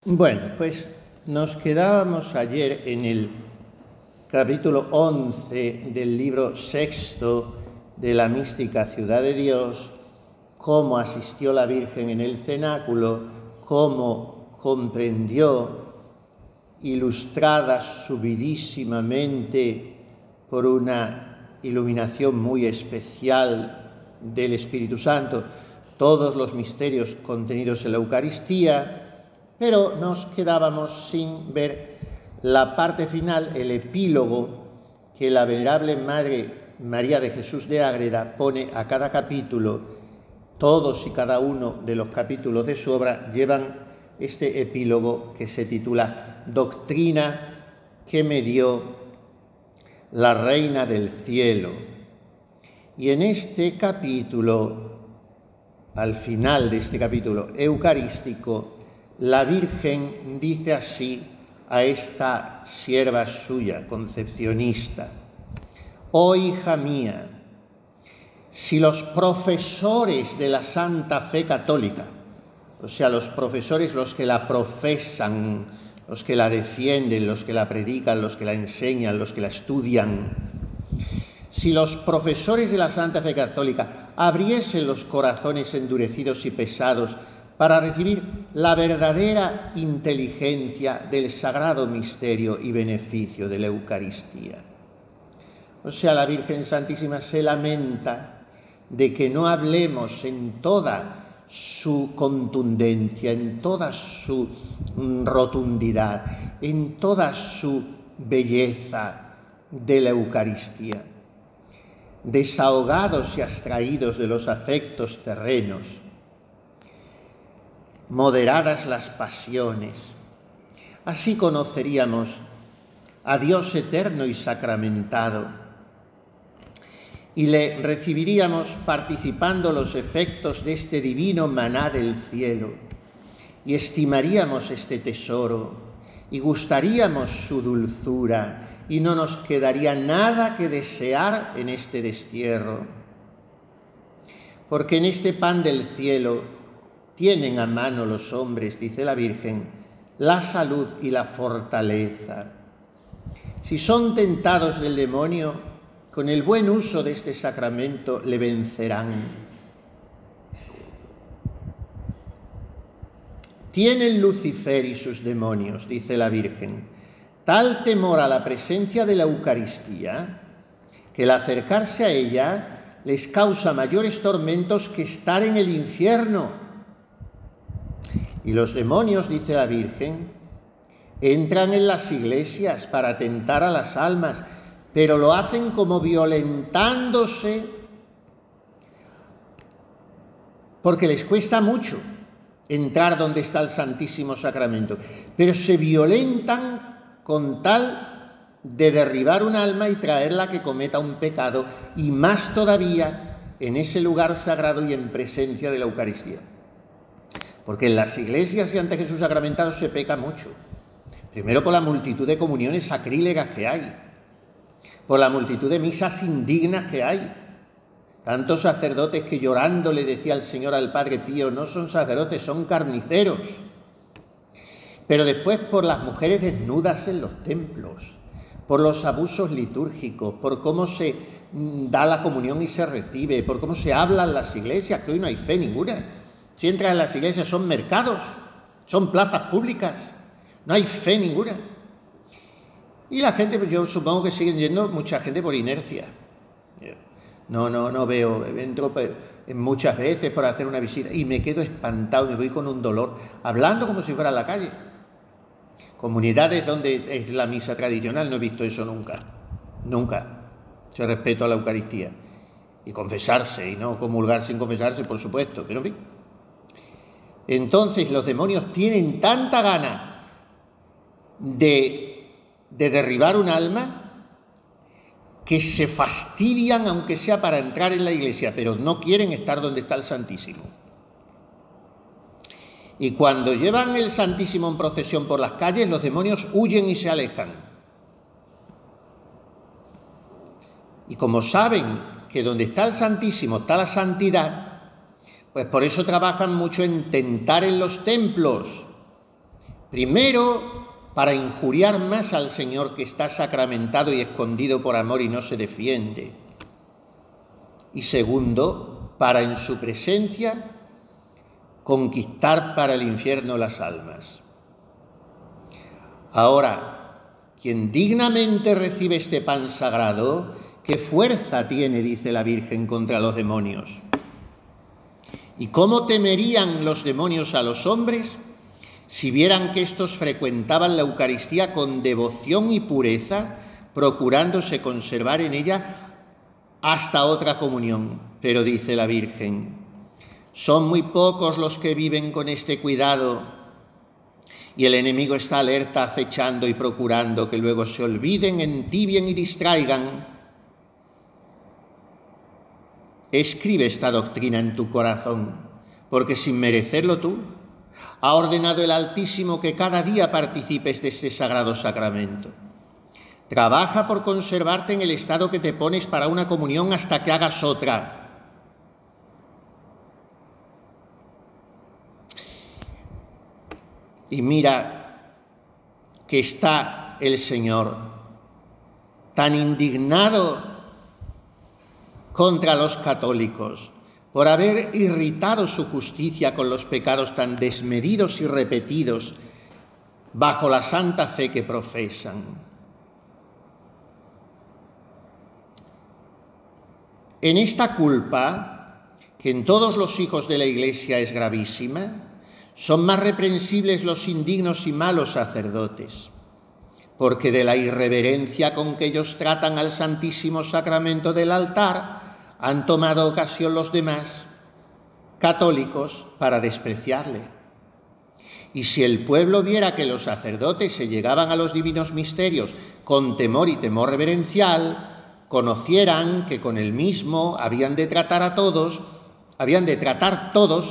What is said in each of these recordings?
Bueno, pues nos quedábamos ayer en el capítulo 11 del libro sexto de la mística Ciudad de Dios, cómo asistió la Virgen en el cenáculo, cómo comprendió, ilustrada subidísimamente por una iluminación muy especial del Espíritu Santo, todos los misterios contenidos en la Eucaristía. Pero nos quedábamos sin ver la parte final, el epílogo que la venerable Madre María de Jesús de Ágreda pone a cada capítulo. Todos y cada uno de los capítulos de su obra llevan este epílogo que se titula Doctrina que me dio la Reina del Cielo. Y en este capítulo, al final de este capítulo eucarístico, la Virgen dice así a esta sierva suya, concepcionista: «Oh hija mía, si los profesores de la Santa Fe Católica, o sea, los profesores, los que la profesan, los que la defienden, los que la predican, los que la enseñan, los que la estudian, si los profesores de la Santa Fe Católica abriesen los corazones endurecidos y pesados para recibir la verdadera inteligencia del sagrado misterio y beneficio de la Eucaristía». O sea, la Virgen Santísima se lamenta de que no hablemos en toda su contundencia, en toda su rotundidad, en toda su belleza de la Eucaristía. Desahogados y abstraídos de los afectos terrenos, moderadas las pasiones, así conoceríamos a Dios eterno y sacramentado y le recibiríamos participando los efectos de este divino maná del cielo, y estimaríamos este tesoro y gustaríamos su dulzura, y no nos quedaría nada que desear en este destierro, porque en este pan del cielo tienen a mano los hombres, dice la Virgen, la salud y la fortaleza. Si son tentados del demonio, con el buen uso de este sacramento le vencerán. Tienen Lucifer y sus demonios, dice la Virgen, tal temor a la presencia de la Eucaristía, que el acercarse a ella les causa mayores tormentos que estar en el infierno. Y los demonios, dice la Virgen, entran en las iglesias para tentar a las almas, pero lo hacen como violentándose, porque les cuesta mucho entrar donde está el Santísimo Sacramento, pero se violentan con tal de derribar un alma y traerla a que cometa un pecado, y más todavía en ese lugar sagrado y en presencia de la Eucaristía. Porque en las iglesias y ante Jesús sacramentado se peca mucho. Primero por la multitud de comuniones sacrílegas que hay, por la multitud de misas indignas que hay. Tantos sacerdotes que llorando le decía el Señor al Padre Pío, no son sacerdotes, son carniceros. Pero después por las mujeres desnudas en los templos, por los abusos litúrgicos, por cómo se da la comunión y se recibe, por cómo se habla en las iglesias, que hoy no hay fe ninguna. Si entras en las iglesias son mercados, son plazas públicas, no hay fe ninguna. Y la gente, pues yo supongo que siguen yendo mucha gente por inercia. No veo, entro muchas veces por hacer una visita y me quedo espantado, me voy con un dolor, hablando como si fuera a la calle. Comunidades donde es la misa tradicional, no he visto eso nunca, se respeto a la Eucaristía. Y confesarse, y no comulgar sin confesarse, por supuesto, pero en fin. Entonces los demonios tienen tanta gana de derribar un alma que se fastidian, aunque sea para entrar en la iglesia, pero no quieren estar donde está el Santísimo. Y cuando llevan el Santísimo en procesión por las calles, los demonios huyen y se alejan. Y como saben que donde está el Santísimo está la santidad, pues por eso trabajan mucho en tentar en los templos, Primero, para injuriar más al Señor, que está sacramentado y escondido por amor y no se defiende. Y segundo, para en su presencia conquistar para el infierno las almas. Ahora, quien dignamente recibe este pan sagrado, ¿qué fuerza tiene, dice la Virgen, contra los demonios? ¿Y cómo temerían los demonios a los hombres si vieran que éstos frecuentaban la Eucaristía con devoción y pureza, procurándose conservar en ella hasta otra comunión? Pero dice la Virgen, son muy pocos los que viven con este cuidado y el enemigo está alerta, acechando y procurando que luego se olviden, entibien y distraigan. Escribe esta doctrina en tu corazón, porque sin merecerlo tú, ha ordenado el Altísimo que cada día participes de este sagrado sacramento. Trabaja por conservarte en el estado que te pones para una comunión hasta que hagas otra. Y mira que está el Señor tan indignado contra los católicos por haber irritado su justicia con los pecados tan desmedidos y repetidos bajo la santa fe que profesan. En esta culpa, que en todos los hijos de la Iglesia es gravísima, son más reprensibles los indignos y malos sacerdotes, porque de la irreverencia con que ellos tratan al Santísimo Sacramento del altar han tomado ocasión los demás católicos para despreciarle. Y si el pueblo viera que los sacerdotes se llegaban a los divinos misterios con temor y temor reverencial, conocieran que con el mismo habían de tratar todos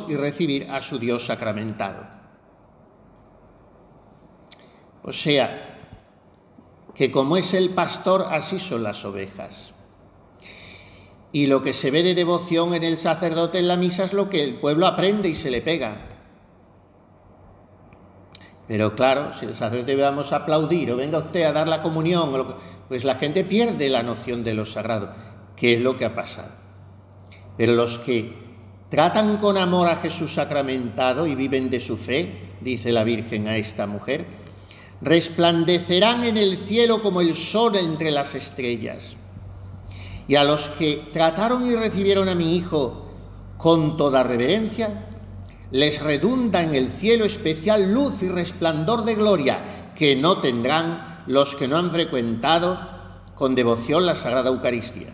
y recibir a su Dios sacramentado. O sea, que como es el pastor, así son las ovejas. Y lo que se ve de devoción en el sacerdote en la misa es lo que el pueblo aprende y se le pega. Pero claro, si el sacerdote vamos a aplaudir o venga usted a dar la comunión, pues la gente pierde la noción de lo sagrado, que es lo que ha pasado. Pero los que tratan con amor a Jesús sacramentado y viven de su fe, dice la Virgen a esta mujer, resplandecerán en el cielo como el sol entre las estrellas. Y a los que trataron y recibieron a mi Hijo con toda reverencia, les redunda en el cielo especial luz y resplandor de gloria que no tendrán los que no han frecuentado con devoción la Sagrada Eucaristía.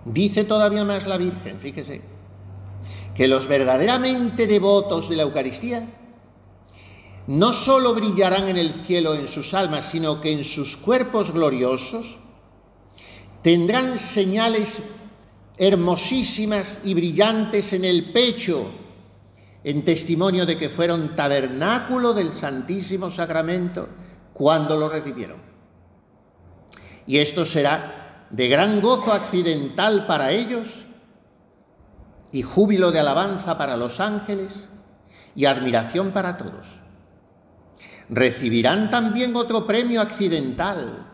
Dice todavía más la Virgen, fíjese, que los verdaderamente devotos de la Eucaristía no solo brillarán en el cielo en sus almas, sino que en sus cuerpos gloriosos tendrán señales hermosísimas y brillantes en el pecho, en testimonio de que fueron tabernáculo del Santísimo Sacramento cuando lo recibieron. Y esto será de gran gozo accidental para ellos y júbilo de alabanza para los ángeles y admiración para todos. Recibirán también otro premio accidental,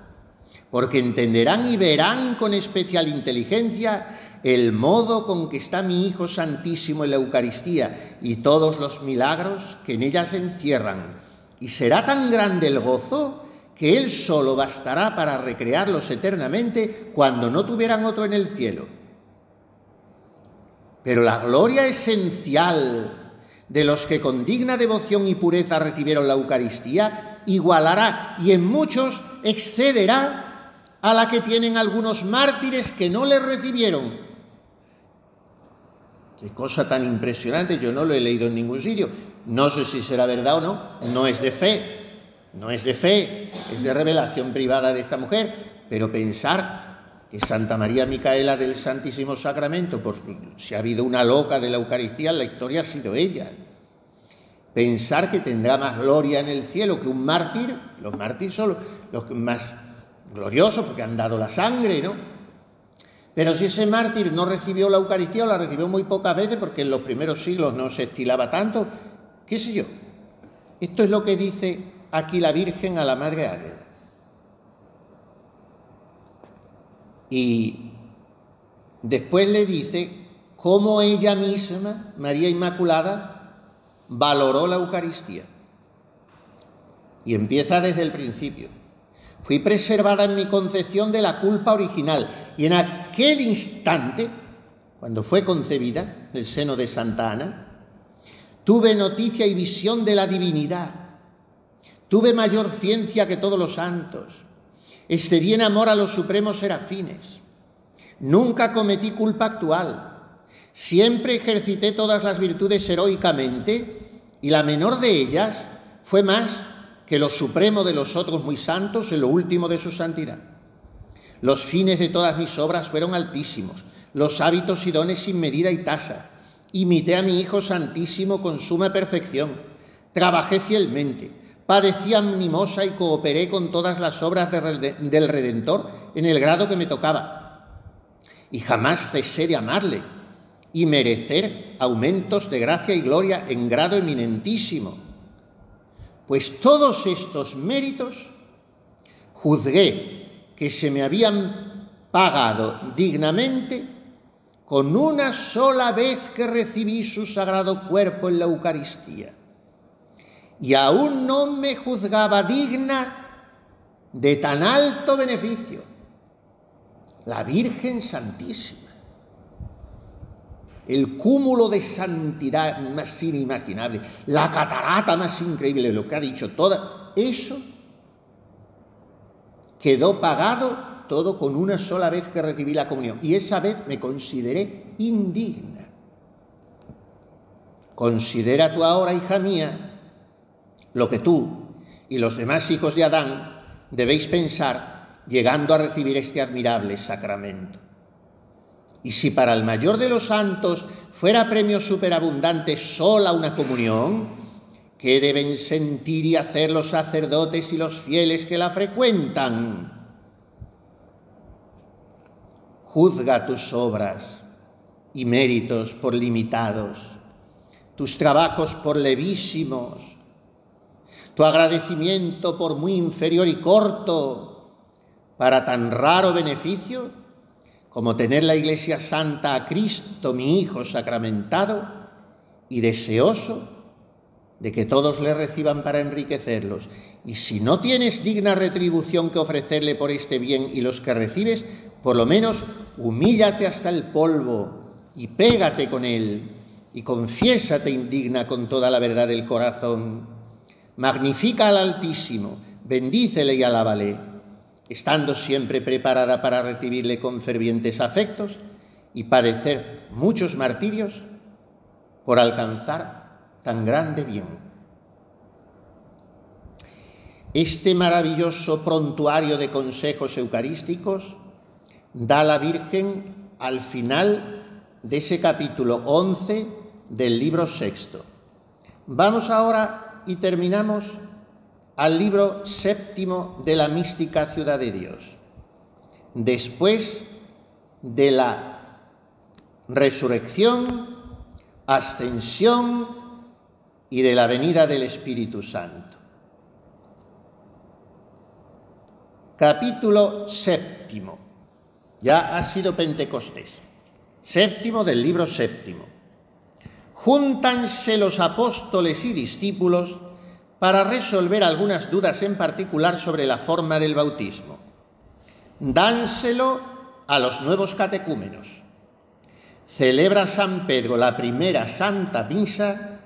porque entenderán y verán con especial inteligencia el modo con que está mi Hijo Santísimo en la Eucaristía y todos los milagros que en ella se encierran. Y será tan grande el gozo que Él solo bastará para recrearlos eternamente cuando no tuvieran otro en el cielo. Pero la gloria esencial de los que con digna devoción y pureza recibieron la Eucaristía igualará y en muchos excederá a la que tienen algunos mártires que no le recibieron. Qué cosa tan impresionante, yo no lo he leído en ningún sitio. No sé si será verdad o no, no es de fe, es de revelación privada de esta mujer, pero pensar que Santa María Micaela del Santísimo Sacramento, por si ha habido una loca de la Eucaristía, en la historia ha sido ella. Pensar que tendrá más gloria en el cielo que un mártir, los mártires son los más gloriosos porque han dado la sangre, ¿no? Pero si ese mártir no recibió la Eucaristía o la recibió muy pocas veces porque en los primeros siglos no se estilaba tanto, qué sé yo. Esto es lo que dice aquí la Virgen a la Madre Ágreda. Y después le dice cómo ella misma, María Inmaculada, valoró la Eucaristía. Y empieza desde el principio. Fui preservada en mi concepción de la culpa original, y en aquel instante, cuando fue concebida del seno de Santa Ana, tuve noticia y visión de la divinidad. Tuve mayor ciencia que todos los santos. Excedí en amor a los supremos serafines. Nunca cometí culpa actual. Siempre ejercité todas las virtudes heroicamente, y la menor de ellas fue más que lo supremo de los otros muy santos en lo último de su santidad. Los fines de todas mis obras fueron altísimos, los hábitos y dones sin medida y tasa. Imité a mi Hijo Santísimo con suma perfección. Trabajé fielmente, padecí animosa y cooperé con todas las obras del Redentor en el grado que me tocaba. Y jamás cesé de amarle y merecer aumentos de gracia y gloria en grado eminentísimo. Pues todos estos méritos juzgué que se me habían pagado dignamente con una sola vez que recibí su sagrado cuerpo en la Eucaristía. Y aún no me juzgaba digna de tan alto beneficio. La Virgen Santísima. El cúmulo de santidad más inimaginable, la catarata más increíble, lo que ha dicho toda, eso quedó pagado todo con una sola vez que recibí la comunión. Y esa vez me consideré indigna. Considera tú ahora, hija mía, lo que tú y los demás hijos de Adán debéis pensar llegando a recibir este admirable sacramento. Y si para el mayor de los santos fuera premio superabundante sola una comunión, ¿qué deben sentir y hacer los sacerdotes y los fieles que la frecuentan? Juzga tus obras y méritos por limitados, tus trabajos por levísimos, tu agradecimiento por muy inferior y corto para tan raro beneficio como tener la Iglesia Santa a Cristo, mi Hijo sacramentado, y deseoso de que todos le reciban para enriquecerlos. Y si no tienes digna retribución que ofrecerle por este bien y los que recibes, por lo menos humíllate hasta el polvo y pégate con él y confiésate indigna con toda la verdad del corazón. Magnifica al Altísimo, bendícele y alábale, estando siempre preparada para recibirle con fervientes afectos y padecer muchos martirios por alcanzar tan grande bien. Este maravilloso prontuario de consejos eucarísticos da la Virgen al final de ese capítulo 11 del libro sexto. Vamos ahora y terminamos al libro séptimo de la mística Ciudad de Dios. Después de la resurrección, ascensión y de la venida del Espíritu Santo. Capítulo séptimo. Ya ha sido Pentecostés. Séptimo del libro séptimo. Júntanse los apóstoles y discípulos para resolver algunas dudas en particular sobre la forma del bautismo. Dánselo a los nuevos catecúmenos. Celebra San Pedro la primera Santa Misa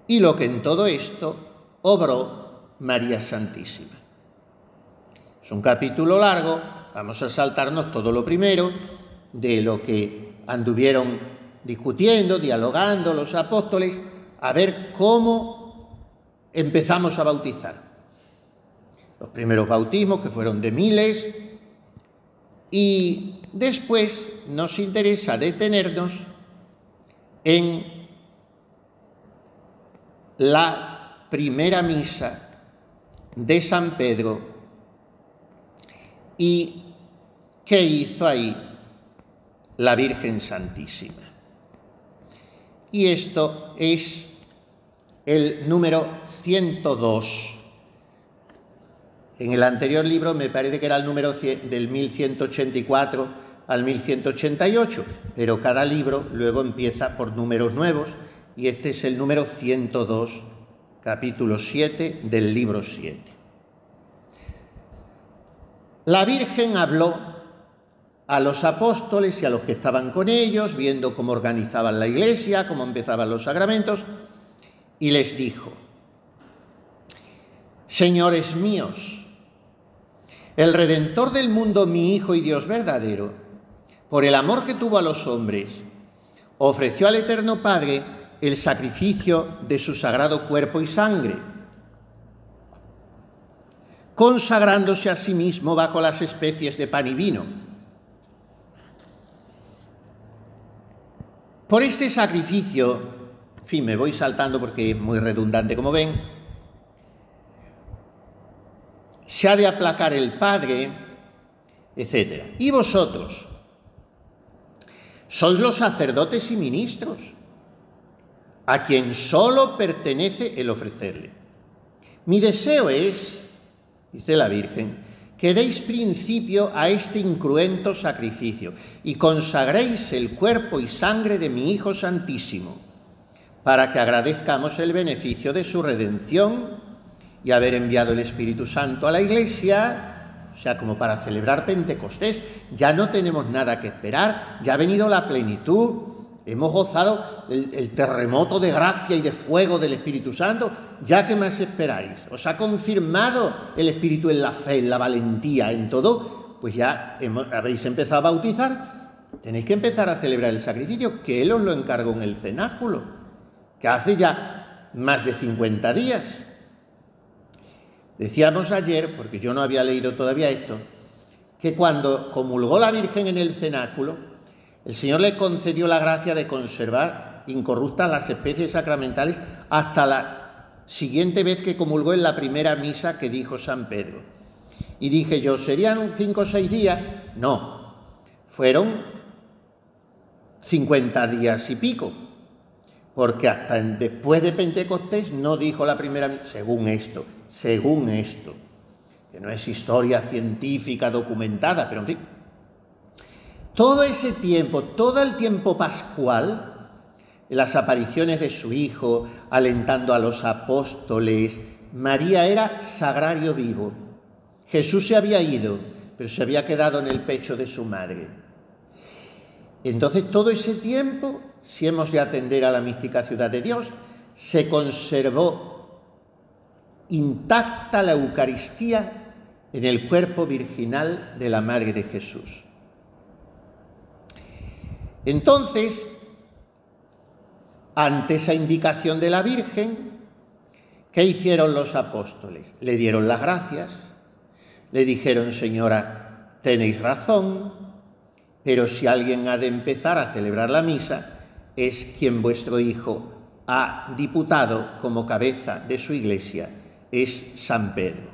y lo que en todo esto obró María Santísima. Es un capítulo largo, vamos a saltarnos todo lo primero de lo que anduvieron discutiendo, dialogando los apóstoles, a ver cómo empezamos a bautizar. Los primeros bautismos, que fueron de miles, y después nos interesa detenernos en la primera misa de San Pedro y qué hizo ahí la Virgen Santísima. Y esto es el número 102. En el anterior libro me parece que era el número del 1184 al 1188, pero cada libro luego empieza por números nuevos y este es el número 102, capítulo 7 del libro 7. La Virgen habló a los apóstoles y a los que estaban con ellos, viendo cómo organizaban la iglesia, cómo empezaban los sacramentos, y les dijo: Señores míos, el Redentor del mundo, mi Hijo y Dios verdadero, por el amor que tuvo a los hombres, ofreció al Eterno Padre el sacrificio de su sagrado cuerpo y sangre, consagrándose a sí mismo bajo las especies de pan y vino. Por este sacrificio, en fin, me voy saltando porque es muy redundante, como ven, se ha de aplacar el Padre, etc. Y vosotros sois los sacerdotes y ministros, a quien solo pertenece el ofrecerle. Mi deseo es, dice la Virgen, que deis principio a este incruento sacrificio y consagréis el cuerpo y sangre de mi Hijo Santísimo, para que agradezcamos el beneficio de su redención y haber enviado el Espíritu Santo a la Iglesia, o sea, como para celebrar Pentecostés. Ya no tenemos nada que esperar, ya ha venido la plenitud, hemos gozado el terremoto de gracia y de fuego del Espíritu Santo. ¿Ya qué más esperáis? ¿Os ha confirmado el Espíritu en la fe, en la valentía, en todo? Pues ya habéis empezado a bautizar. Tenéis que empezar a celebrar el sacrificio, que Él os lo encargó en el cenáculo, que hace ya más de 50 días. Decíamos ayer, porque yo no había leído todavía esto, que cuando comulgó la Virgen en el cenáculo, el Señor le concedió la gracia de conservar incorruptas las especies sacramentales hasta la siguiente vez que comulgó en la primera misa que dijo San Pedro. Y dije yo, ¿serían 5 o 6 días? No, fueron 50 días y pico, porque hasta después de Pentecostés no dijo la primera misa, según esto, que no es historia científica documentada, pero en fin. Todo ese tiempo, todo el tiempo pascual, las apariciones de su Hijo, alentando a los apóstoles, María era sagrario vivo. Jesús se había ido, pero se había quedado en el pecho de su madre. Entonces, todo ese tiempo, si hemos de atender a la mística ciudad de Dios, se conservó intacta la Eucaristía en el cuerpo virginal de la Madre de Jesús. Entonces, ante esa indicación de la Virgen, ¿qué hicieron los apóstoles? Le dieron las gracias, le dijeron: Señora, tenéis razón, pero si alguien ha de empezar a celebrar la misa, es quien vuestro Hijo ha diputado como cabeza de su Iglesia, es San Pedro.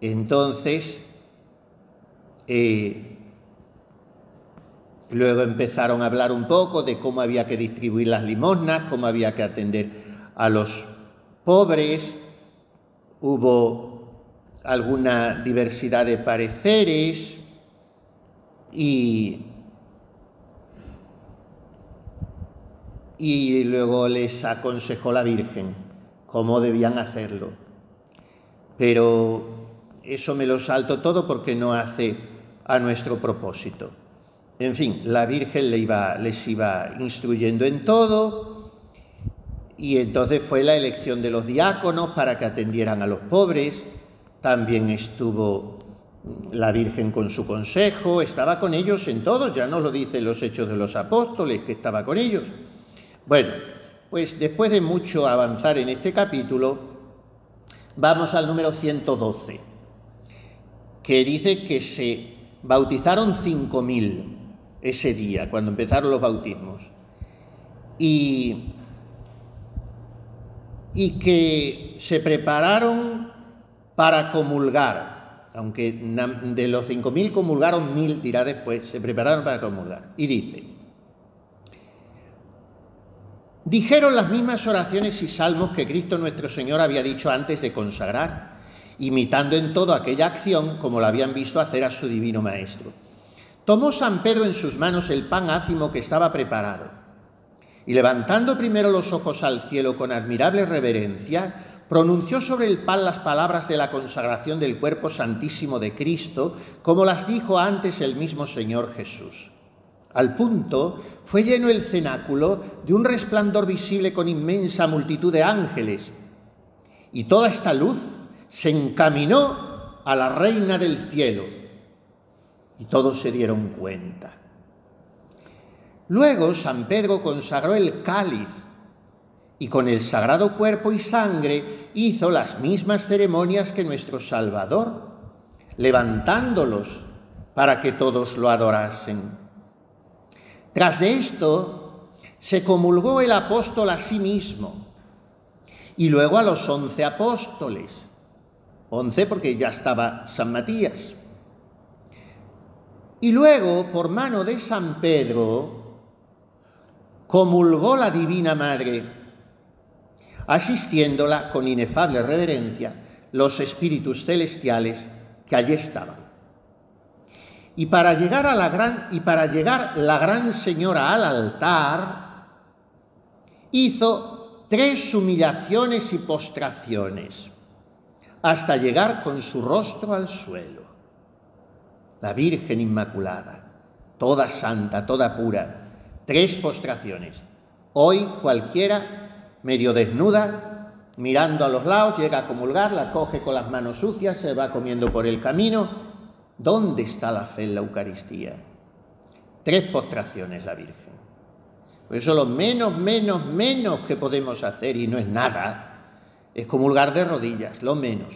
Entonces, luego empezaron a hablar un poco de cómo había que distribuir las limosnas, cómo había que atender a los pobres. Hubo alguna diversidad de pareceres y luego les aconsejó la Virgen cómo debían hacerlo. Pero eso me lo salto todo porque no hace a nuestro propósito. En fin, la Virgen les iba instruyendo en todo, y entonces fue la elección de los diáconos para que atendieran a los pobres. También estuvo la Virgen con su consejo, estaba con ellos en todo, ya nos lo dicen los Hechos de los Apóstoles, que estaba con ellos. Bueno, pues después de mucho avanzar en este capítulo, vamos al número 112, que dice que se bautizaron 5.000 ese día, cuando empezaron los bautismos, y que se prepararon para comulgar, aunque de los 5.000 comulgaron 1.000, dirá después, se prepararon para comulgar. Y dice: Dijeron las mismas oraciones y salmos que Cristo nuestro Señor había dicho antes de consagrar, imitando en todo aquella acción como la habían visto hacer a su divino Maestro. Tomó San Pedro en sus manos el pan ácimo que estaba preparado y, levantando primero los ojos al cielo con admirable reverencia, pronunció sobre el pan las palabras de la consagración del cuerpo santísimo de Cristo, como las dijo antes el mismo Señor Jesús. Al punto fue lleno el cenáculo de un resplandor visible con inmensa multitud de ángeles, y toda esta luz se encaminó a la Reina del Cielo, y todos se dieron cuenta. Luego San Pedro consagró el cáliz y con el sagrado cuerpo y sangre hizo las mismas ceremonias que nuestro Salvador, levantándolos para que todos lo adorasen. Tras de esto, se comulgó el apóstol a sí mismo y luego a los 11 apóstoles, 11 porque ya estaba San Matías. Y luego, por mano de San Pedro, comulgó la Divina Madre, asistiéndola con inefable reverencia los espíritus celestiales que allí estaban. Y para llegar la Gran Señora al altar, hizo 3 humillaciones y postraciones, hasta llegar con su rostro al suelo. La Virgen Inmaculada, toda santa, toda pura, 3 postraciones. Hoy cualquiera, medio desnuda, mirando a los lados, llega a comulgar, la coge con las manos sucias, se va comiendo por el camino. ¿Dónde está la fe en la Eucaristía? 3 postraciones la Virgen. Por eso lo menos que podemos hacer, y no es nada, es comulgar de rodillas, lo menos.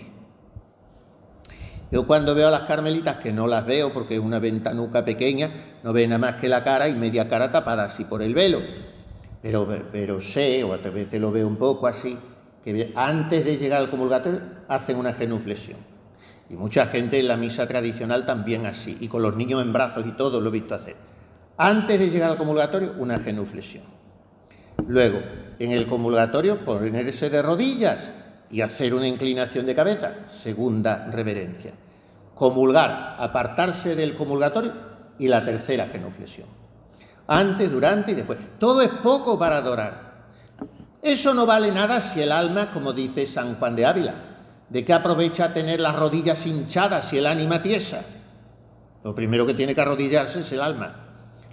Yo cuando veo a las carmelitas, que no las veo porque es una ventanuca pequeña, no ve nada más que la cara y media cara tapada así por el velo. Pero sé, o a veces lo veo un poco así, que antes de llegar al comulgatorio hacen una genuflexión. Y mucha gente en la misa tradicional también así, y con los niños en brazos y todo lo he visto hacer. Antes de llegar al comulgatorio, una genuflexión. Luego, en el comulgatorio, ponerse de rodillas y hacer una inclinación de cabeza, segunda reverencia. Comulgar, apartarse del comulgatorio y la tercera genuflexión. Antes, durante y después. Todo es poco para adorar. Eso no vale nada si el alma, como dice San Juan de Ávila, ¿de qué aprovecha tener las rodillas hinchadas y el ánima tiesa? Lo primero que tiene que arrodillarse es el alma.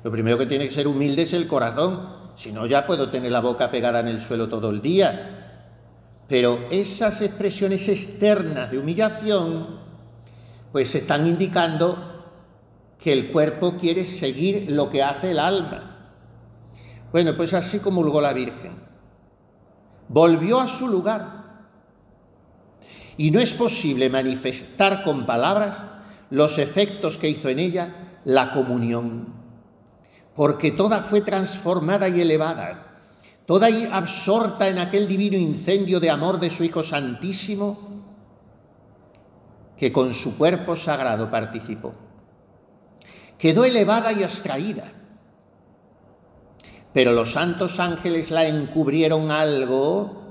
Lo primero que tiene que ser humilde es el corazón. Si no, ya puedo tener la boca pegada en el suelo todo el día. Pero esas expresiones externas de humillación, pues están indicando que el cuerpo quiere seguir lo que hace el alma. Bueno, pues así comulgó la Virgen. Volvió a su lugar. Y no es posible manifestar con palabras los efectos que hizo en ella la comunión, porque toda fue transformada y elevada, toda absorta en aquel divino incendio de amor de su Hijo Santísimo, que con su cuerpo sagrado participó. Quedó elevada y abstraída, pero los santos ángeles la encubrieron algo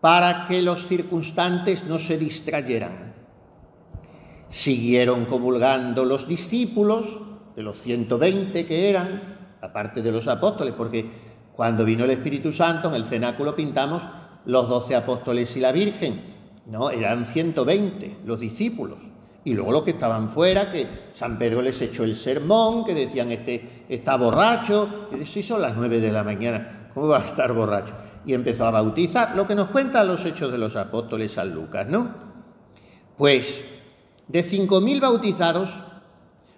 para que los circunstantes no se distrayeran. Siguieron comulgando los discípulos, de los 120 que eran, aparte de los apóstoles, porque cuando vino el Espíritu Santo en el cenáculo pintamos los 12 apóstoles y la Virgen. No, eran 120 los discípulos. Y luego los que estaban fuera, que San Pedro les echó el sermón, que decían, este está borracho. Y dice, sí, son las 9 de la mañana, ¿cómo va a estar borracho? Y empezó a bautizar, lo que nos cuentan los Hechos de los Apóstoles San Lucas, ¿no? Pues de 5.000 bautizados,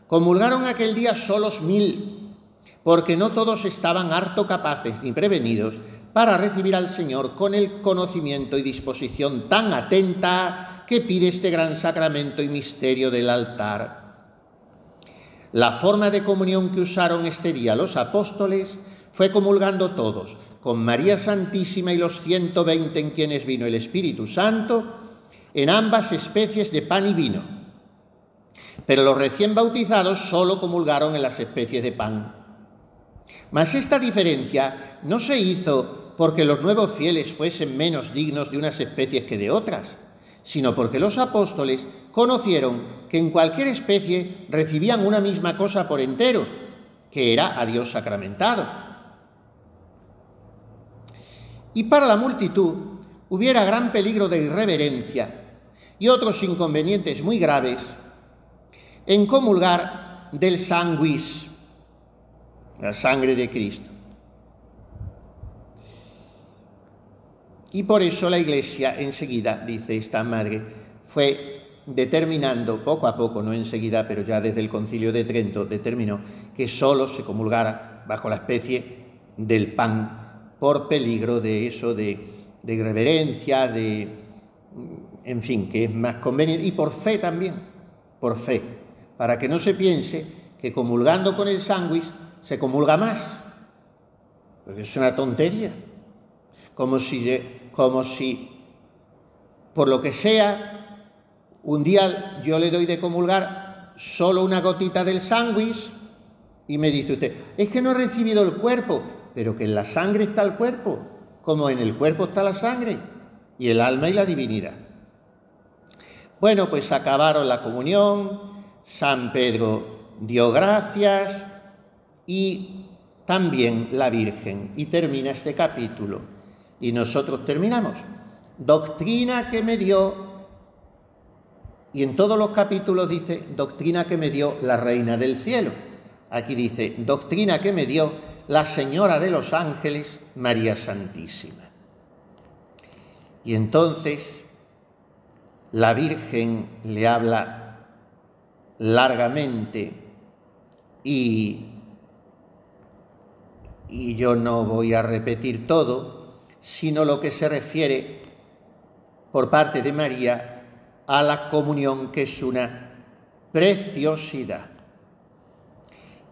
comulgaron aquel día solos 1.000, porque no todos estaban harto capaces ni prevenidos para recibir al Señor con el conocimiento y disposición tan atenta que pide este gran sacramento y misterio del altar. La forma de comunión que usaron este día los apóstoles fue comulgando todos, con María Santísima y los 120 en quienes vino el Espíritu Santo, en ambas especies de pan y vino. Pero los recién bautizados solo comulgaron en las especies de pan. Mas esta diferencia no se hizo porque los nuevos fieles fuesen menos dignos de unas especies que de otras, sino porque los apóstoles conocieron que en cualquier especie recibían una misma cosa por entero, que era a Dios sacramentado. Y para la multitud hubiera gran peligro de irreverencia y otros inconvenientes muy graves en comulgar del sanguis, la sangre de Cristo. Y por eso la Iglesia enseguida, dice esta madre, fue determinando poco a poco, no enseguida, pero ya desde el Concilio de Trento determinó que solo se comulgara bajo la especie del pan por peligro de eso, de irreverencia, en fin, que es más conveniente, y por fe también, por fe, para que no se piense que comulgando con el sanguis se comulga más. Pues es una tontería. Como si, por lo que sea, un día yo le doy de comulgar solo una gotita del sanguis y me dice usted, es que no he recibido el cuerpo, pero que en la sangre está el cuerpo, como en el cuerpo está la sangre, y el alma y la divinidad. Bueno, pues acabaron la comunión, San Pedro dio gracias y también la Virgen, y termina este capítulo. Y nosotros terminamos. Doctrina que me dio, y en todos los capítulos dice, doctrina que me dio la Reina del Cielo. Aquí dice, doctrina que me dio la Señora de los Ángeles, María Santísima. Y entonces la Virgen le habla largamente y yo no voy a repetir todo, sino lo que se refiere por parte de María a la comunión, que es una preciosidad,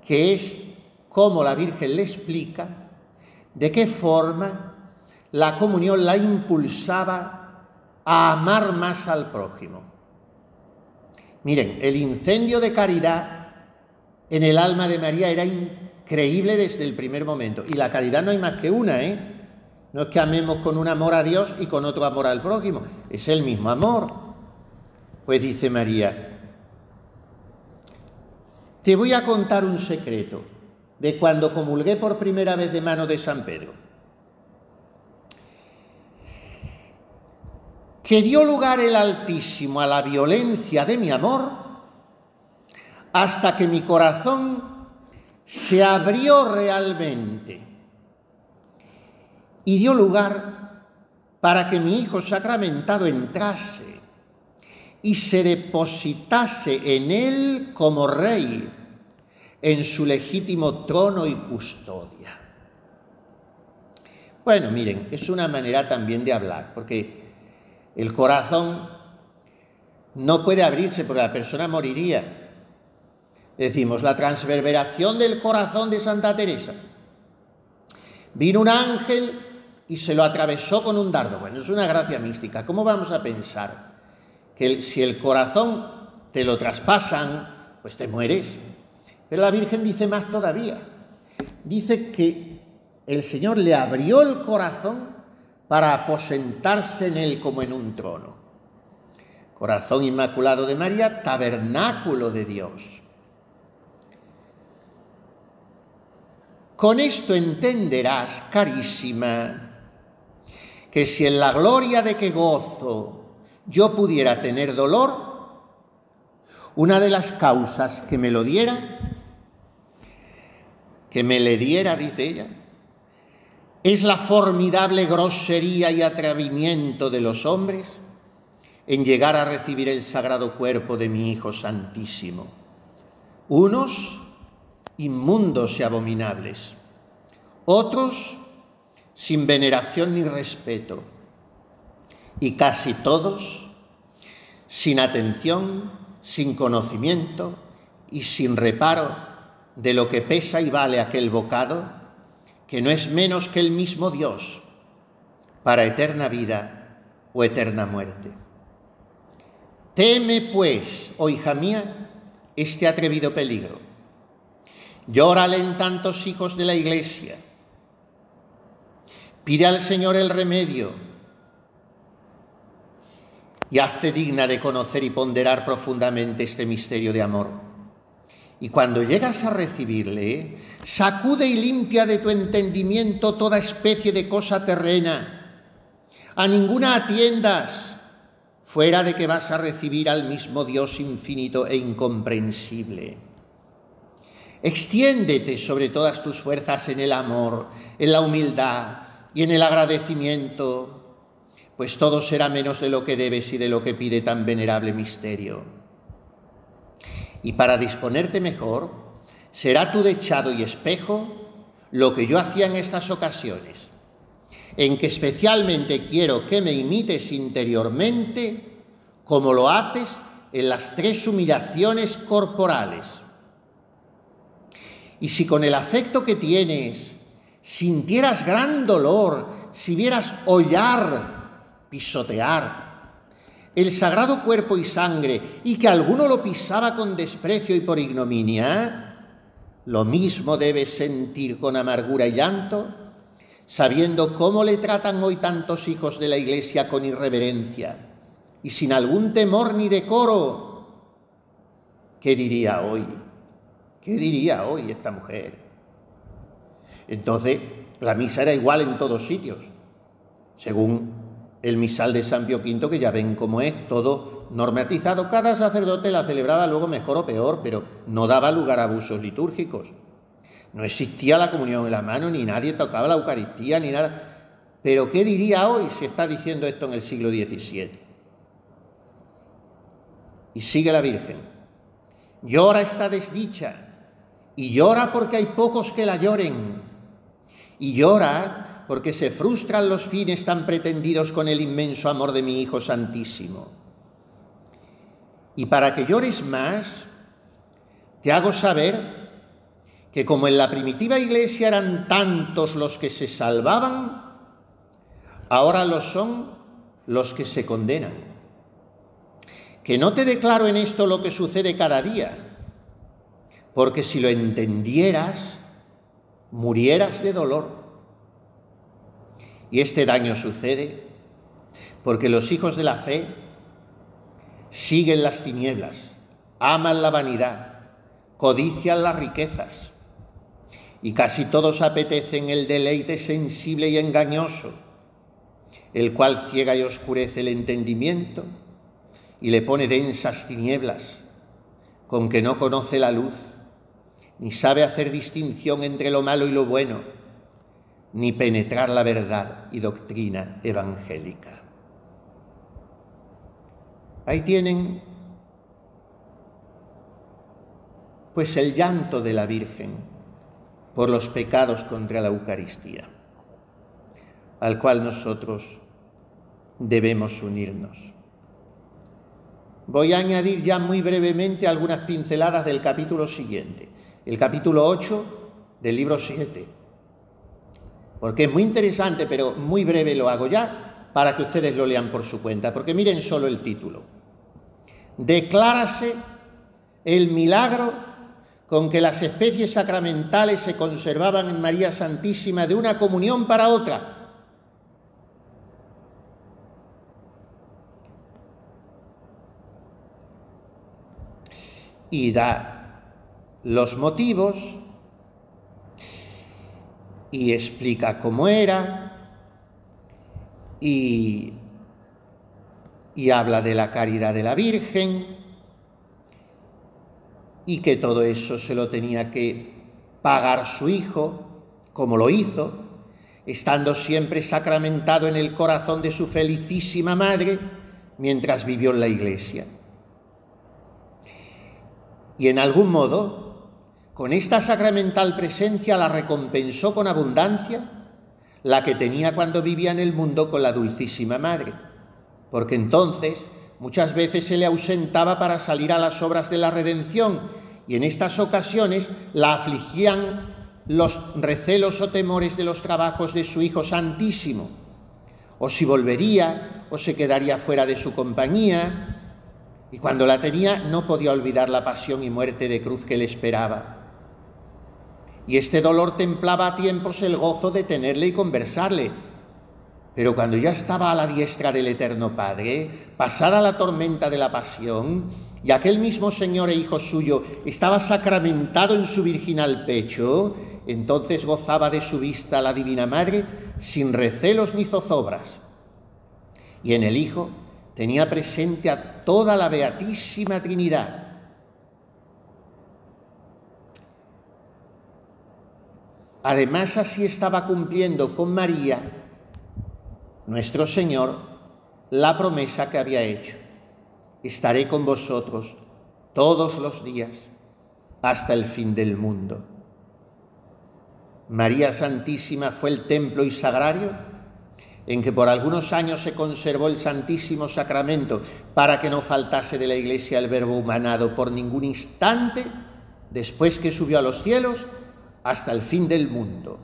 que es cómo la Virgen le explica de qué forma la comunión la impulsaba a amar más al prójimo. Miren, el incendio de caridad en el alma de María era increíble desde el primer momento, y la caridad no hay más que una, No es que amemos con un amor a Dios y con otro amor al prójimo, es el mismo amor. Pues dice María, te voy a contar un secreto de cuando comulgué por primera vez de mano de San Pedro, que dio lugar el Altísimo a la violencia de mi amor hasta que mi corazón se abrió realmente y dio lugar para que mi Hijo sacramentado entrase y se depositase en él como rey, en su legítimo trono y custodia. Bueno, miren, es una manera también de hablar, porque el corazón no puede abrirse porque la persona moriría. Decimos, la transverberación del corazón de Santa Teresa. Vino un ángel y se lo atravesó con un dardo. Bueno, es una gracia mística. ¿Cómo vamos a pensar que si el corazón te lo traspasan, pues te mueres? Pero la Virgen dice más todavía. Dice que el Señor le abrió el corazón para aposentarse en él como en un trono. Corazón inmaculado de María, tabernáculo de Dios. Con esto entenderás, carísima, que si en la gloria de que gozo yo pudiera tener dolor, una de las causas que me lo diera, que me le diera, dice ella, es la formidable grosería y atrevimiento de los hombres en llegar a recibir el sagrado cuerpo de mi Hijo Santísimo. Unos inmundos y abominables, otros sin veneración ni respeto, y casi todos sin atención, sin conocimiento y sin reparo de lo que pesa y vale aquel bocado, que no es menos que el mismo Dios, para eterna vida o eterna muerte. Teme, pues, oh hija mía, este atrevido peligro. Llórale en tantos hijos de la Iglesia. Pide al Señor el remedio y hazte digna de conocer y ponderar profundamente este misterio de amor. Y cuando llegas a recibirle, sacude y limpia de tu entendimiento toda especie de cosa terrena. A ninguna atiendas, fuera de que vas a recibir al mismo Dios infinito e incomprensible. Extiéndete sobre todas tus fuerzas en el amor, en la humildad y en el agradecimiento, pues todo será menos de lo que debes y de lo que pide tan venerable misterio. Y para disponerte mejor, será tu dechado y espejo lo que yo hacía en estas ocasiones, en que especialmente quiero que me imites interiormente como lo haces en las 3 humillaciones corporales. Y si con el afecto que tienes sintieras gran dolor, si vieras hollar, pisotear el sagrado cuerpo y sangre, y que alguno lo pisaba con desprecio y por ignominia, lo mismo debes sentir con amargura y llanto, sabiendo cómo le tratan hoy tantos hijos de la Iglesia con irreverencia y sin algún temor ni decoro. ¿Qué diría hoy? ¿Qué diría hoy esta mujer? Entonces, la misa era igual en todos sitios, según el misal de San Pío V, que ya ven cómo es, todo normatizado. Cada sacerdote la celebraba luego mejor o peor, pero no daba lugar a abusos litúrgicos. No existía la comunión en la mano, ni nadie tocaba la Eucaristía, ni nada. Pero ¿qué diría hoy si está diciendo esto en el siglo XVII? Y sigue la Virgen. Llora esta desdicha, y llora porque hay pocos que la lloren, y llora porque se frustran los fines tan pretendidos con el inmenso amor de mi Hijo Santísimo. Y para que llores más, te hago saber que como en la primitiva Iglesia eran tantos los que se salvaban, ahora lo son los que se condenan. Que no te declaro en esto lo que sucede cada día, porque si lo entendieras, murieras de dolor. Y este daño sucede porque los hijos de la fe siguen las tinieblas, aman la vanidad, codician las riquezas, y casi todos apetecen el deleite sensible y engañoso, el cual ciega y oscurece el entendimiento y le pone densas tinieblas, con que no conoce la luz, ni sabe hacer distinción entre lo malo y lo bueno, ni penetrar la verdad y doctrina evangélica. Ahí tienen, pues, el llanto de la Virgen por los pecados contra la Eucaristía, al cual nosotros debemos unirnos. Voy a añadir ya muy brevemente algunas pinceladas del capítulo siguiente, el capítulo 8 del libro 7, porque es muy interesante, pero muy breve lo hago ya, para que ustedes lo lean por su cuenta, porque miren solo el título. Declárase el milagro con que las especies sacramentales se conservaban en María Santísima de una comunión para otra. Y da los motivos y explica cómo era y habla de la caridad de la Virgen y que todo eso se lo tenía que pagar su Hijo, como lo hizo, estando siempre sacramentado en el corazón de su felicísima madre mientras vivió en la Iglesia. Y en algún modo, con esta sacramental presencia la recompensó con abundancia la que tenía cuando vivía en el mundo con la Dulcísima Madre, porque entonces muchas veces se le ausentaba para salir a las obras de la redención y en estas ocasiones la afligían los recelos o temores de los trabajos de su Hijo Santísimo, o si volvería o se quedaría fuera de su compañía, y cuando la tenía no podía olvidar la pasión y muerte de cruz que le esperaba. Y este dolor templaba a tiempos el gozo de tenerle y conversarle, Pero cuando ya estaba a la diestra del Eterno Padre, pasada la tormenta de la pasión, y aquel mismo Señor e Hijo suyo estaba sacramentado en su virginal pecho, entonces gozaba de su vista la Divina Madre sin recelos ni zozobras. Y en el Hijo tenía presente a toda la Beatísima Trinidad. Además, así estaba cumpliendo con María, nuestro Señor, la promesa que había hecho: estaré con vosotros todos los días hasta el fin del mundo. María Santísima fue el templo y sagrario en que por algunos años se conservó el Santísimo Sacramento para que no faltase de la Iglesia el Verbo humanado por ningún instante después que subió a los cielos hasta el fin del mundo.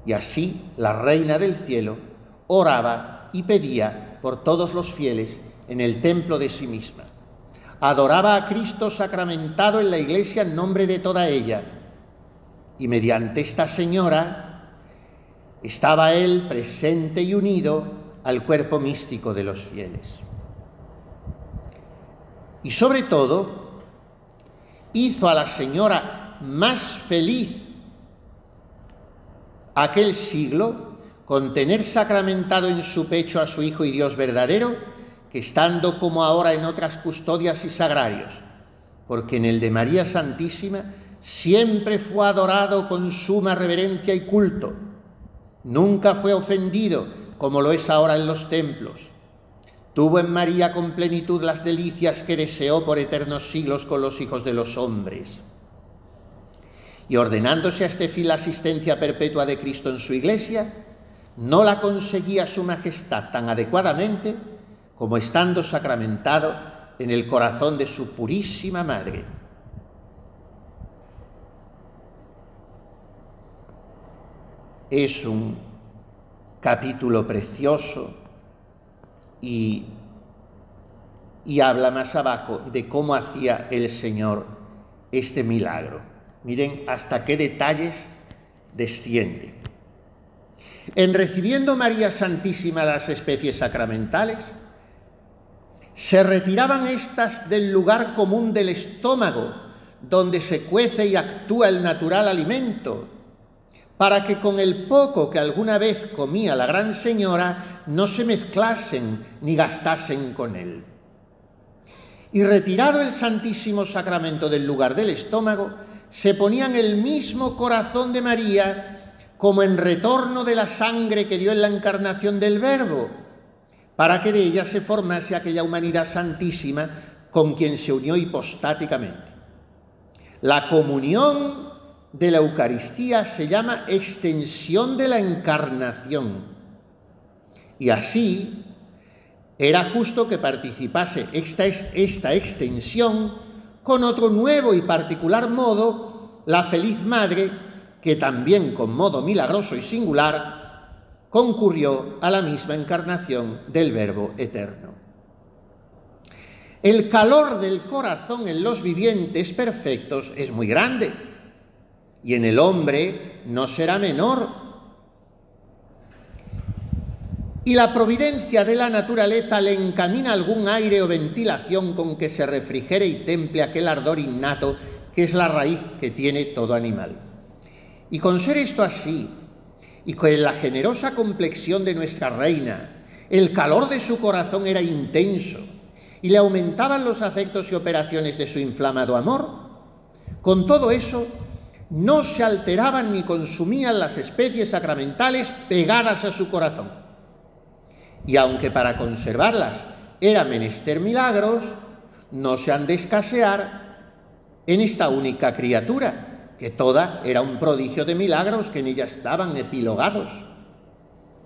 Y así la Reina del Cielo oraba y pedía por todos los fieles en el templo de sí misma. Adoraba a Cristo sacramentado en la Iglesia en nombre de toda ella. Y mediante esta señora estaba él presente y unido al cuerpo místico de los fieles. Y sobre todo, hizo a la señora más feliz aquel siglo con tener sacramentado en su pecho a su Hijo y Dios verdadero, que estando como ahora en otras custodias y sagrarios, porque en el de María Santísima siempre fue adorado con suma reverencia y culto. Nunca fue ofendido, como lo es ahora en los templos. Tuvo en María con plenitud las delicias que deseó por eternos siglos con los hijos de los hombres. Y ordenándose a este fin la asistencia perpetua de Cristo en su Iglesia, no la conseguía su majestad tan adecuadamente como estando sacramentado en el corazón de su purísima Madre. Es un capítulo precioso y habla más abajo de cómo hacía el Señor este milagro. Miren hasta qué detalles desciende. En recibiendo María Santísima las especies sacramentales, se retiraban éstas del lugar común del estómago, donde se cuece y actúa el natural alimento, para que con el poco que alguna vez comía la Gran Señora no se mezclasen ni gastasen con él. Y retirado el Santísimo Sacramento del lugar del estómago, se ponían el mismo corazón de María como en retorno de la sangre que dio en la encarnación del Verbo, para que de ella se formase aquella humanidad santísima con quien se unió hipostáticamente. La comunión de la Eucaristía se llama extensión de la encarnación. Y así era justo que participase esta extensión con otro nuevo y particular modo, la feliz Madre, que también con modo milagroso y singular concurrió a la misma encarnación del Verbo eterno. El calor del corazón en los vivientes perfectos es muy grande, y en el hombre no será menor. Y la providencia de la naturaleza le encamina algún aire o ventilación con que se refrigere y temple aquel ardor innato que es la raíz que tiene todo animal. Y con ser esto así, y con la generosa complexión de nuestra reina, el calor de su corazón era intenso, y le aumentaban los afectos y operaciones de su inflamado amor, con todo eso no se alteraban ni consumían las especies sacramentales pegadas a su corazón. Y aunque para conservarlas era menester milagros, no se han de escasear en esta única criatura, que toda era un prodigio de milagros que en ella estaban epilogados.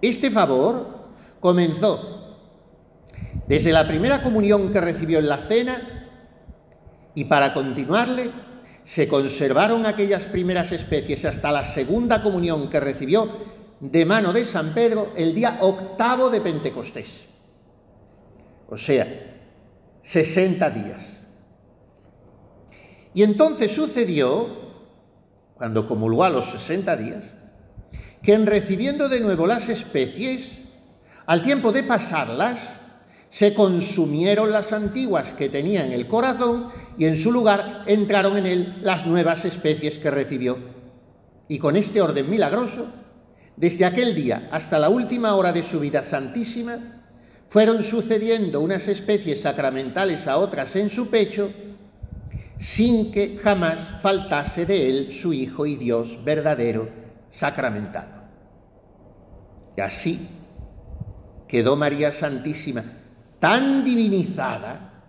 Este favor comenzó desde la primera comunión que recibió en la cena, y para continuarle se conservaron aquellas primeras especies hasta la segunda comunión que recibió de mano de San Pedro el día 8º de Pentecostés. O sea, 60 días. Y entonces sucedió, cuando comulgó a los 60 días, que en recibiendo de nuevo las especies, Al tiempo de pasarlas, se consumieron las antiguas que tenía en el corazón y en su lugar entraron en él las nuevas especies que recibió. Y con este orden milagroso, desde aquel día hasta la última hora de su vida santísima, fueron sucediendo unas especies sacramentales a otras en su pecho, sin que jamás faltase de él su Hijo y Dios verdadero sacramentado. Y así quedó María Santísima tan divinizada,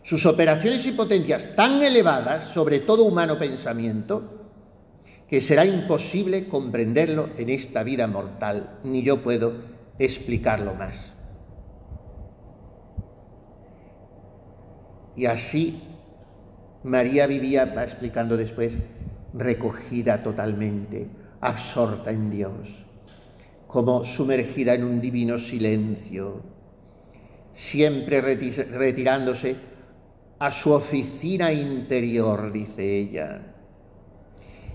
sus operaciones y potencias tan elevadas sobre todo humano pensamiento, que será imposible comprenderlo en esta vida mortal, ni yo puedo explicarlo más. Y así María vivía, va explicando después, recogida totalmente, absorta en Dios, como sumergida en un divino silencio, siempre retirándose a su oficina interior, dice ella,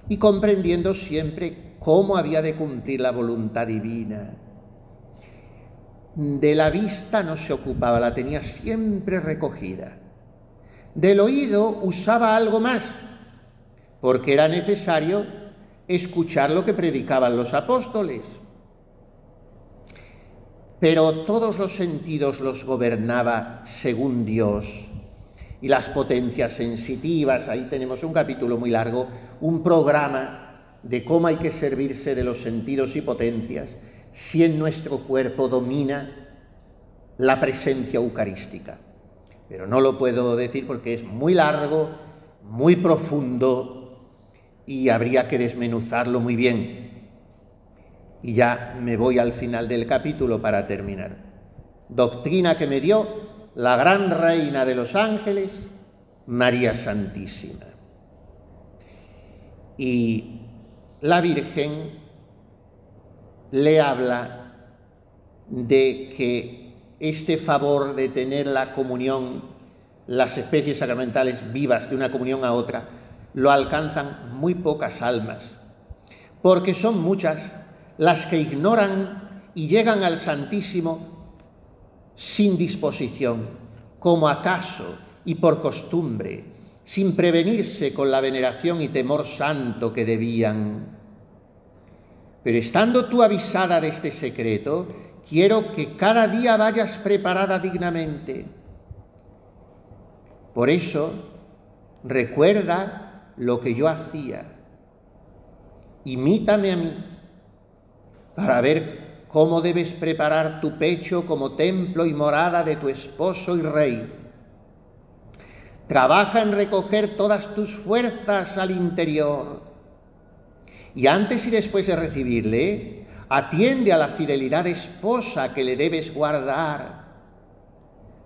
y comprendiendo siempre cómo había de cumplir la voluntad divina. De la vista no se ocupaba, la tenía siempre recogida. Del oído usaba algo más, porque era necesario escuchar lo que predicaban los apóstoles. Pero todos los sentidos los gobernaba según Dios. Y las potencias sensitivas, ahí tenemos un capítulo muy largo, un programa de cómo hay que servirse de los sentidos y potencias si en nuestro cuerpo domina la presencia eucarística. Pero no lo puedo decir porque es muy largo, muy profundo y habría que desmenuzarlo muy bien. Y ya me voy al final del capítulo para terminar. Doctrina que me dio la gran reina de los ángeles, María Santísima. Y la Virgen le habla de que este favor de tener la comunión, las especies sacramentales vivas de una comunión a otra, lo alcanzan muy pocas almas, porque son muchas las que ignoran y llegan al Santísimo sin disposición, como acaso y por costumbre, sin prevenirse con la veneración y temor santo que debían. Pero estando tú avisada de este secreto, quiero que cada día vayas preparada dignamente. Por eso, recuerda lo que yo hacía. Imítame a mí, para ver cómo debes preparar tu pecho como templo y morada de tu esposo y rey. Trabaja en recoger todas tus fuerzas al interior. Y antes y después de recibirle, atiende a la fidelidad de esposa que le debes guardar,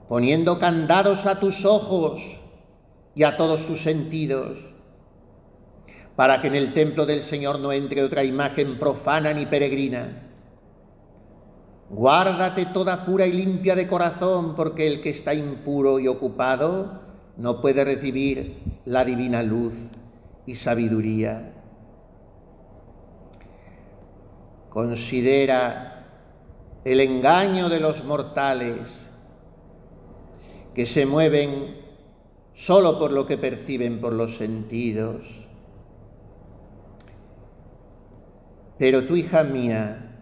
poniendo candados a tus ojos y a todos tus sentidos, para que en el templo del Señor no entre otra imagen profana ni peregrina. Guárdate toda pura y limpia de corazón, porque el que está impuro y ocupado no puede recibir la divina luz y sabiduría. Considera el engaño de los mortales que se mueven solo por lo que perciben por los sentidos. Pero tú, hija mía,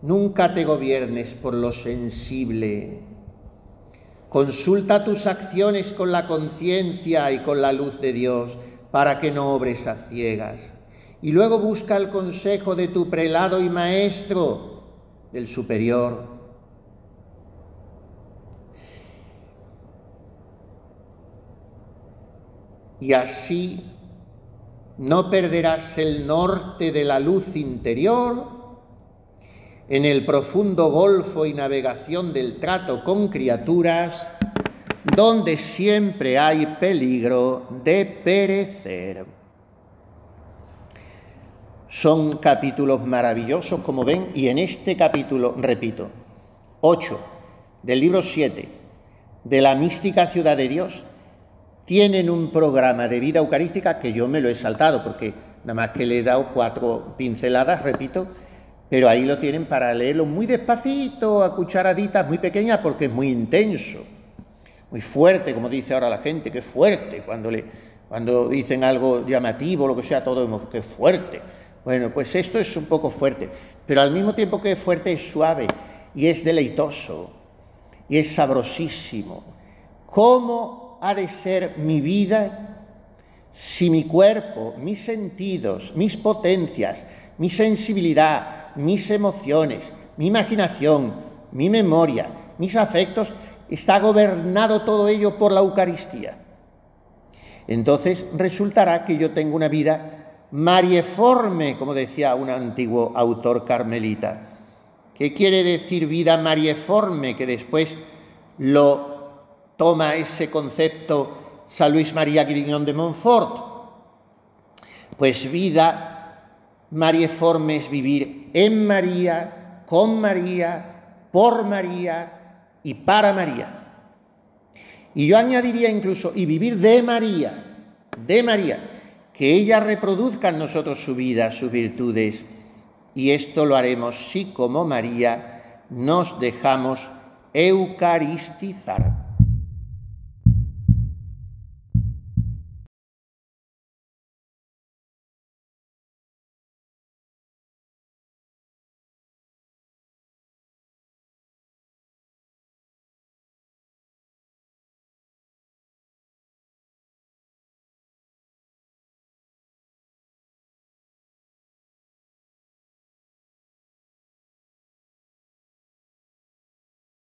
nunca te gobiernes por lo sensible. Consulta tus acciones con la conciencia y con la luz de Dios para que no obres a ciegas. Y luego busca el consejo de tu prelado y maestro, del superior. Y así no perderás el norte de la luz interior en el profundo golfo y navegación del trato con criaturas, donde siempre hay peligro de perecer. Son capítulos maravillosos, como ven, y en este capítulo, repito, 8 del libro 7 de la mística ciudad de Dios, tienen un programa de vida eucarística que yo me lo he saltado, porque nada más que le he dado 4 pinceladas, repito, Pero ahí lo tienen para leerlo muy despacito, a cucharaditas muy pequeñas, porque es muy intenso, muy fuerte, como dice ahora la gente, que fuerte, cuando dicen algo llamativo, lo que sea, todo que fuerte. Bueno, pues esto es un poco fuerte, pero al mismo tiempo que es fuerte es suave y es deleitoso y es sabrosísimo. ¿Cómo ha de ser mi vida si mi cuerpo, mis sentidos, mis potencias, mi sensibilidad, mis emociones, mi imaginación, mi memoria, mis afectos, está gobernado todo ello por la Eucaristía? Entonces resultará que yo tengo una vida marieforme, como decía un antiguo autor carmelita. ¿Qué quiere decir vida marieforme? Que después lo toma ese concepto San Luis María Grignon de Montfort. Pues vida marieforme es vivir en María, con María, por María y para María. Y yo añadiría incluso, y vivir de María, que ella reproduzca en nosotros su vida, sus virtudes, y esto lo haremos si como María nos dejamos eucaristizar.